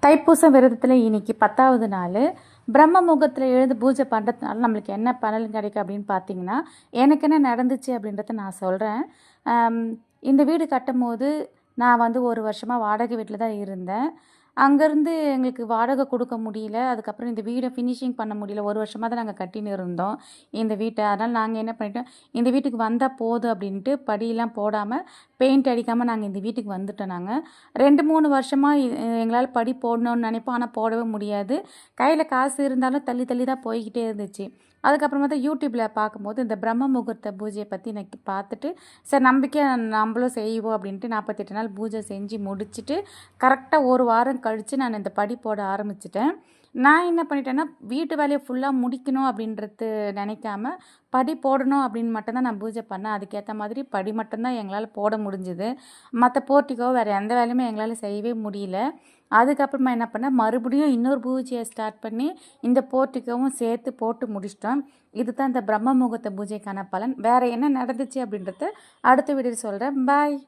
தைப்பூச விரதத்தில் இன்னைக்கு 10வது நாள். பிரம்ம முகூர்த்தத்தில் எழுந்து பூஜை பண்ணுறதுனால நம்மளுக்கு என்ன பலன் கிடைக்கும் அப்படின்னு பார்த்தீங்கன்னா, எனக்கு என்ன நடந்துச்சு அப்படின்றத நான் சொல்கிறேன். இந்த வீடு கட்டும்போது நான் வந்து 1 வருஷமாக வாடகை வீட்டில் தான் இருந்தேன். அங்கேருந்து எங்களுக்கு வாடகை கொடுக்க முடியல. அதுக்கப்புறம் இந்த வீடை ஃபினிஷிங் பண்ண முடியல. 1 வருஷமாக தான் நாங்கள் கட்டின்னு இருந்தோம் இந்த வீட்டை. அதனால் நாங்கள் என்ன பண்ணிட்டோம், இந்த வீட்டுக்கு வந்தால் போதும் அப்படின்ட்டு படியெல்லாம் போடாமல், பெயிண்ட் அடிக்காமல் நாங்கள் இந்த வீட்டுக்கு வந்துட்டோம். நாங்கள் 2, 3 வருஷமாக எங்களால் படி போடணும்னு நினைப்போம். ஆனால் போடவே முடியாது. கையில் காசு இருந்தாலும் தள்ளி தள்ளி தான் போய்கிட்டே இருந்துச்சு. அதுக்கப்புறமா தான் யூடியூப்பில் பார்க்கும்போது இந்த பிரம்ம முகூர்த்த பூஜையை பற்றி எனக்கு பார்த்துட்டு, சரி நம்பிக்கையாக நம்மளும் செய்வோம் அப்படின்ட்டு 48 நாள் பூஜை செஞ்சு முடிச்சுட்டு கரெக்டாக 1 வாரம் கழித்து நான் இந்த படி போட ஆரம்பிச்சிட்டேன். நான் என்ன பண்ணிட்டேன்னா, வீட்டு வேலையை ஃபுல்லாக முடிக்கணும் அப்படின்றது நினைக்காம, படி போடணும் அப்படின்னு மட்டும்தான் நான் பூஜை பண்ணேன். அதுக்கேற்ற மாதிரி படி மட்டும்தான் எங்களால் போட முடிஞ்சுது. மற்ற போர்ட்டிக்கோ வேறு எந்த வேலையுமே எங்களால் செய்யவே முடியல. அதுக்கப்புறமா என்ன பண்ணேன், மறுபடியும் இன்னொரு பூஜையை ஸ்டார்ட் பண்ணி இந்த போர்ட்டிக்கோவும் சேர்த்து போட்டு முடிச்சிட்டோம். இதுதான் இந்த பிரம்ம முகூர்த்த பூஜைக்கான பலன். வேறு என்ன நடந்துச்சு அப்படின்றத அடுத்த வீடியோவில் சொல்கிறேன். பாய்.